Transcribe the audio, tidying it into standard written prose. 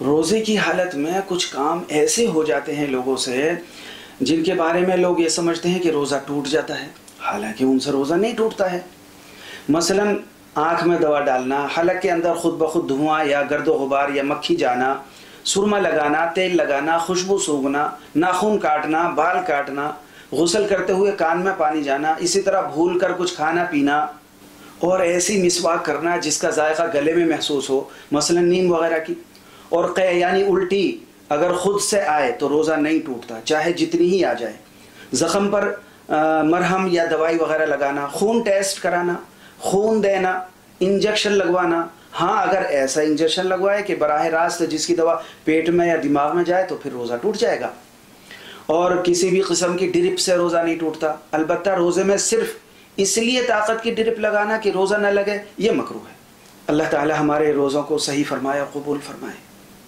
रोज़े की हालत में कुछ काम ऐसे हो जाते हैं लोगों से जिनके बारे में लोग ये समझते हैं कि रोज़ा टूट जाता है, हालांकि उनसे रोज़ा नहीं टूटता है। मसलन आँख में दवा डालना, हलक के अंदर खुद ब खुद धुआं या गर्दो गुबार या मक्खी जाना, सुरमा लगाना, तेल लगाना, खुशबू सूंघना, नाखून काटना, बाल काटना, गुस्ल करते हुए कान में पानी जाना, इसी तरह भूल कर कुछ खाना पीना और ऐसी मिसवाक करना जिसका जायका गले में महसूस हो, मसलन नीम वगैरह की। और कै यानी उल्टी अगर ख़ुद से आए तो रोज़ा नहीं टूटता, चाहे जितनी ही आ जाए। ज़ख़म पर मरहम या दवाई वगैरह लगाना, खून टेस्ट कराना, खून देना, इंजेक्शन लगवाना। हाँ, अगर ऐसा इंजेक्शन लगवाए कि बराह रास्त जिसकी दवा पेट में या दिमाग में जाए तो फिर रोज़ा टूट जाएगा। और किसी भी किस्म की ड्रिप से रोज़ा नहीं टूटता। अलबत्ता रोज़े में सिर्फ इसलिए ताकत की ड्रिप लगाना कि रोज़ा न लगे, ये मकरूह है। अल्लाह ताला हमारे रोज़ों को सही फरमाए, कबूल फरमाए।